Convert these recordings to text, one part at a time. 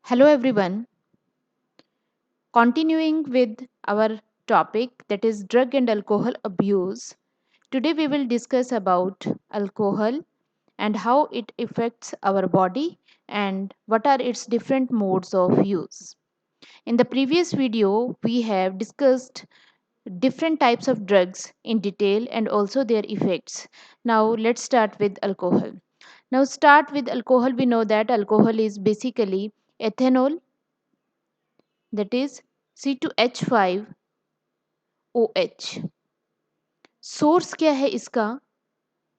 Hello, everyone. Continuing with our topic that is drug and alcohol abuse. Today, we will discuss about alcohol and how it affects our body and what are its different modes of use. In the previous video, we have discussed different types of drugs in detail and also their effects. Now, let's start with alcohol. Now, start with alcohol. We know that alcohol is basically ethanol, that is C2H5OH. Source क्या है इसका?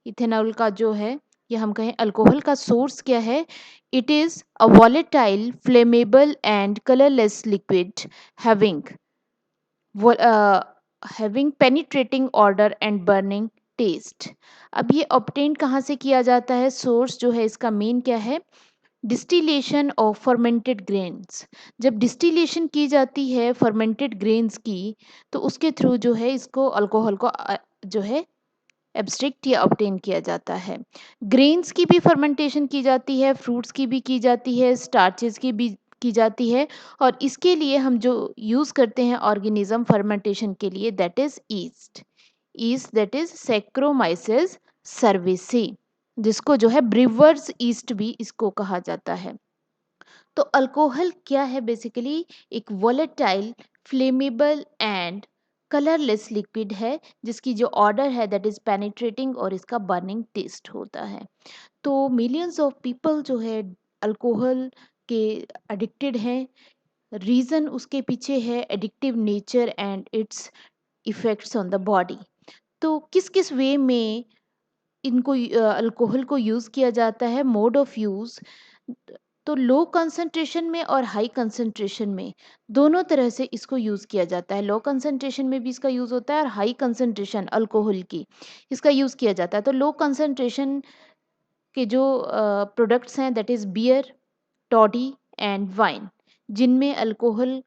Ethanol का जो है, या हम कहें alcohol का सोर्स क्या है? It is a volatile flammable and colourless liquid having having penetrating order and burning taste. अब ये ऑब्टेन कहाँ से किया जाता है? सोर्स जो है इसका मेन क्या है? Distillation of fermented grains. जब डिस्टिलेशन की जाती है फर्मेंटेड ग्रेन्स की, तो उसके थ्रू जो है इसको अल्कोहल को जो है एब्स्ट्रैक्ट या ऑब्टेन किया जाता है. ग्रेन्स की भी फर्मेंटेशन की जाती है, फ्रूट्स की भी की जाती है, स्टार्चेस की भी की जाती है, और इसके लिए हम जो यूज़ करते हैं ऑर्गेनिज्म फर्मेंटेशन के लिए, that is yeast. Yeast that is saccharomyces cerevisiae, जिसको जो है ब्रिवर्स ईस्ट भी इसको कहा जाता है. तो अल्कोहल क्या है? बेसिकली एक volatile flammable and colourless liquid है, जिसकी जो ऑर्डर है दैट इज पेनिट्रेटिंग और इसका बर्निंग टेस्ट होता है. तो मिलियंस ऑफ पीपल जो है अल्कोहल के एडिक्टेड हैं. रीज़न उसके पीछे है addictive nature and it's effects on the body. तो किस किस वे में इनको अल्कोहल को यूज़ किया जाता है? मोड ऑफ यूज़ तो लो कंसंट्रेशन में और हाई कंसंट्रेशन में दोनों तरह से इसको यूज़ किया जाता है. लो कंसंट्रेशन में भी इसका यूज़ होता है और हाई कंसंट्रेशन अल्कोहल की इसका यूज़ किया जाता है. तो लो कंसंट्रेशन के जो प्रोडक्ट्स हैं that is beer, toddy and wine, जिनमें अल्कोहल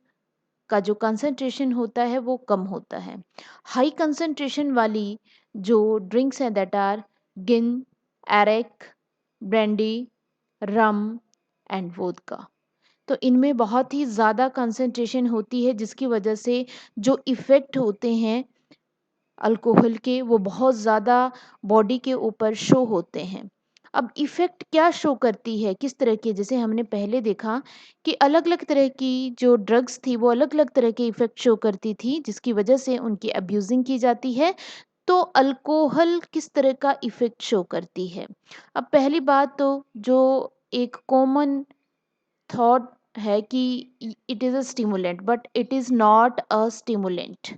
का जो कंसंट्रेशन होता है वो कम होता है. हाई कंसंट्रेशन वाली जो ड्रिंक्स हैं दैट आर गिन, Erech, brandy, rum and vodka. तो इनमें बहुत ही ज़्यादा कंसंट्रेशन होती है, जिसकी वजह से जो इफ़ेक्ट होते हैं अल्कोहल के वो बहुत ज़्यादा बॉडी के ऊपर शो होते हैं. अब इफ़ेक्ट क्या शो करती है, किस तरह के? जैसे हमने पहले देखा कि अलग अलग तरह की जो ड्रग्स थी वो अलग अलग तरह के इफ़ेक्ट शो करती थी, जिसकी वजह से उनकी अब्यूजिंग की जाती है. तो अल्कोहल किस तरह का इफ़ेक्ट शो करती है? अब पहली बात तो जो एक कॉमन थॉट है कि it is a stimulant, but it is not a stimulant.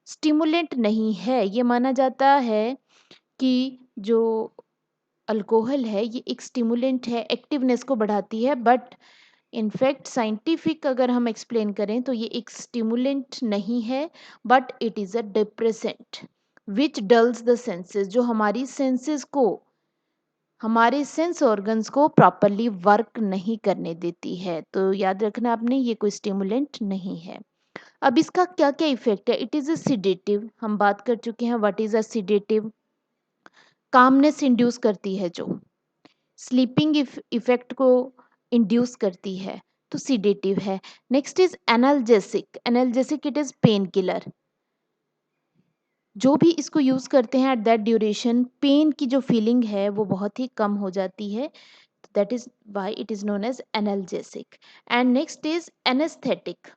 Stimulant नहीं है. ये माना जाता है कि जो अल्कोहल है ये एक स्टिमुलेंट है, एक्टिवनेस को बढ़ाती है, बट इनफैक्ट साइंटिफिक अगर हम एक्सप्लेन करें तो ये एक स्टिमुलेंट नहीं है, but it is a depressant which dulls the senses, जो हमारी सेंसेस को, हमारे सेंस ऑर्गन्स को प्रॉपरली वर्क नहीं करने देती है. तो याद रखना आपने, ये कोई स्टिमुलेंट नहीं है. अब इसका क्या क्या इफेक्ट है? इट इज़ अ सिडेटिव, हम बात कर चुके हैं what is a sedative. Calmness induce करती है, जो स्लीपिंग इफेक्ट को इंड्यूस करती है, तो सिडेटिव है. Next is analgesic. Analgesic it is pain killer. जो भी इसको यूज़ करते हैं एट दैट ड्यूरेशन, पेन की जो फीलिंग है वो बहुत ही कम हो जाती है. That is why it is known as analgesic. And next is anaesthetic.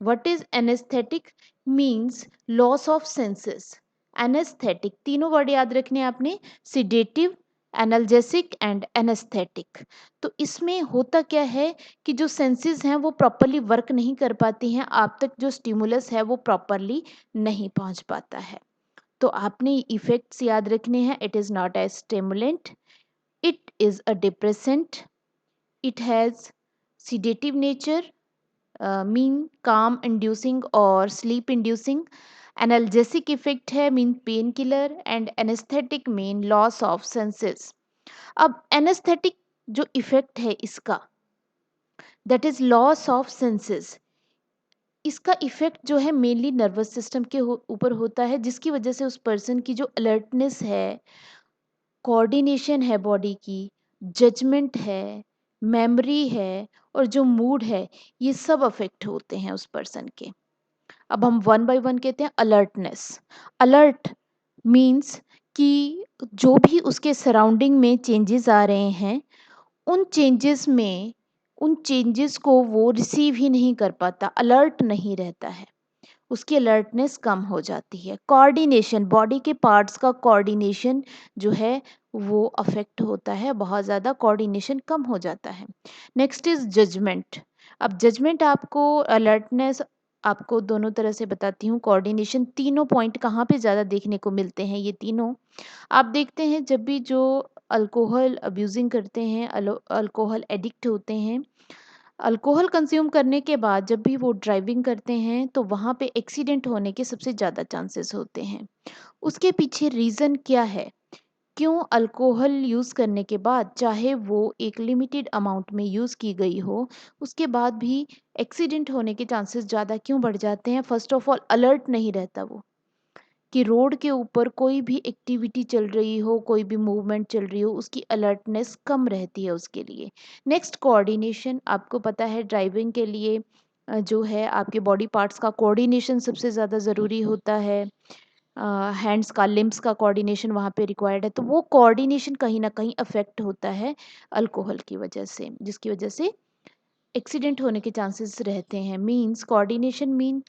What is anesthetic? Means loss of senses. Anesthetic, तीनों वर्ड याद रखने हैं आपने, सिडेटिव, एनाल्जेसिक एंड एनेस्थेटिक. तो इसमें होता क्या है कि जो सेंसेस हैं वो प्रॉपरली वर्क नहीं कर पाती हैं, आप तक जो स्टिमुलस है वो प्रॉपरली नहीं पहुंच पाता है. तो आपने इफेक्ट्स याद रखने हैं. It is not a stimulant, it is a depressant, it has sedative nature, mean काम इंड्यूसिंग और स्लीप इंड्यूसिंग. एनाल्जेसिक इफेक्ट है mean pain killer, and anaesthetic mean loss of senses. अब एनेस्थेटिक जो इफेक्ट है इसका, that is loss of senses. इसका effect जो है मेनली नर्वस सिस्टम के ऊपर होता है, जिसकी वजह से उस पर्सन की जो अलर्टनेस है, कोऑर्डिनेशन है बॉडी की, जजमेंट है, मेमोरी है और जो मूड है, ये सब अफेक्ट होते हैं उस पर्सन के। अब हम वन बाय वन कहते हैं अलर्टनेस। अलर्ट मीन्स कि जो भी उसके सराउंडिंग में चेंजेस आ रहे हैं, उन चेंजेस में उन चेंजेस को वो रिसीव ही नहीं कर पाता, अलर्ट नहीं रहता है, उसकी अलर्टनेस कम हो जाती है। कोऑर्डिनेशन, बॉडी के पार्ट्स का कोऑर्डिनेशन जो है वो अफेक्ट होता है, बहुत ज़्यादा कोऑर्डिनेशन कम हो जाता है। Next is judgement. अब जजमेंट आपको, अलर्टनेस आपको दोनों तरह से बताती हूँ। कोऑर्डिनेशन, तीनों पॉइंट कहाँ पे ज़्यादा देखने को मिलते हैं, ये तीनों आप देखते हैं जब भी जो अल्कोहल अब्यूजिंग करते हैं, अल्कोहल एडिक्ट होते हैं, अल्कोहल कंज्यूम करने के बाद जब भी वो ड्राइविंग करते हैं तो वहाँ पे एक्सीडेंट होने के सबसे ज़्यादा चांसेस होते हैं। उसके पीछे रीज़न क्या है? क्यों अल्कोहल यूज़ करने के बाद, चाहे वो एक लिमिटेड अमाउंट में यूज़ की गई हो, उसके बाद भी एक्सीडेंट होने के चांसेस ज़्यादा क्यों बढ़ जाते हैं? फर्स्ट ऑफ ऑल अलर्ट नहीं रहता वो, कि रोड के ऊपर कोई भी एक्टिविटी चल रही हो, कोई भी मूवमेंट चल रही हो, उसकी अलर्टनेस कम रहती है उसके लिए। नेक्स्ट कोऑर्डिनेशन, आपको पता है ड्राइविंग के लिए जो है आपके बॉडी पार्ट्स का कोऑर्डिनेशन सबसे ज़्यादा ज़रूरी होता है। हैंड्स का, लिम्स का कोऑर्डिनेशन वहाँ पे रिक्वायर्ड है, तो वो कोऑर्डिनेशन कहीं ना कहीं अफेक्ट होता है अल्कोहल की वजह से, जिसकी वजह से एक्सीडेंट होने के चांसेस रहते हैं। मीन्स कोऑर्डिनेशन मीन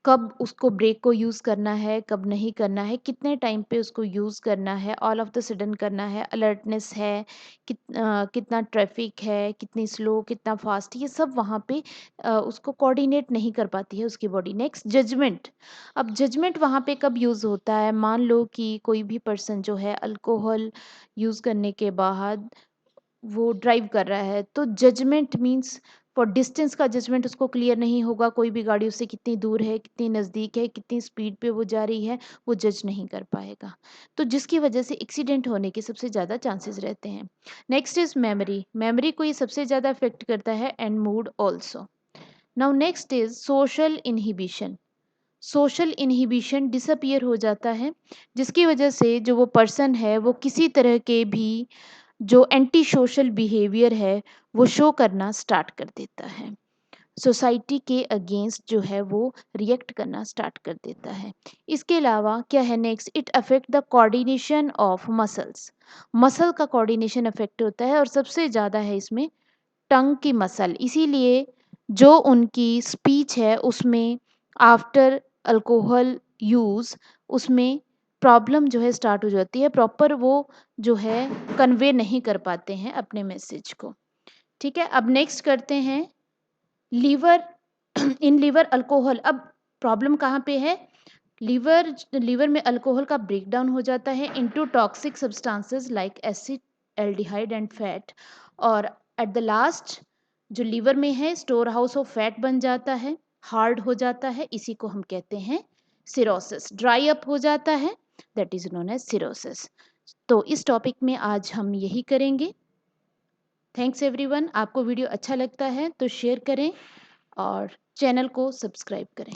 कब उसको ब्रेक को यूज़ करना है, कब नहीं करना है, कितने टाइम पे उसको यूज़ करना है, ऑल ऑफ द सडन करना है, अलर्टनेस है, कितना ट्रैफिक है, कितनी स्लो, कितना फास्ट, ये सब वहाँ पे उसको कोऑर्डिनेट नहीं कर पाती है उसकी बॉडी। Next judgement. अब जजमेंट वहाँ पे कब यूज़ होता है? मान लो कि कोई भी पर्सन जो है अल्कोहल यूज़ करने के बाद वो ड्राइव कर रहा है, तो जजमेंट मीन्स फॉर डिस्टेंस का जजमेंट उसको क्लियर नहीं होगा, कोई भी गाड़ी उससे कितनी दूर है, कितनी नज़दीक है, कितनी स्पीड पे वो जा रही है, वो जज नहीं कर पाएगा, तो जिसकी वजह से एक्सीडेंट होने के सबसे ज़्यादा चांसेस रहते हैं। Next is memory. मेमोरी को ये सबसे ज़्यादा अफेक्ट करता है, and mood also. Now next is social inhibition. Social inhibition disappear हो जाता है, जिसकी वजह से जो वो पर्सन है वो किसी तरह के भी जो एंटी सोशल बिहेवियर है वो शो करना स्टार्ट कर देता है, सोसाइटी के अगेंस्ट जो है वो रिएक्ट करना स्टार्ट कर देता है। इसके अलावा क्या है next, it affect the coordination of muscles. Muscle का कोऑर्डिनेशन अफेक्ट होता है, और सबसे ज़्यादा है इसमें टंग की मसल। इसीलिए जो उनकी स्पीच है उसमें आफ्टर अल्कोहल यूज़, उसमें प्रॉब्लम जो है स्टार्ट हो जाती है, प्रॉपर वो जो है कन्वे नहीं कर पाते हैं अपने मैसेज को। ठीक है, अब नेक्स्ट करते हैं लीवर। इन लीवर अल्कोहल, अब प्रॉब्लम कहाँ पे है? लीवर, लीवर में अल्कोहल का ब्रेकडाउन हो जाता है into toxic substances like acid, aldehyde and fat, और एट द लास्ट जो लीवर में है स्टोर हाउस ऑफ फैट बन जाता है, हार्ड हो जाता है, इसी को हम कहते हैं सिरोसिस। ड्राई अप हो जाता है, that is known as cirrhosis. तो इस टॉपिक में आज हम यही करेंगे। Thanks everyone. आपको वीडियो अच्छा लगता है तो शेयर करें और चैनल को सब्सक्राइब करें।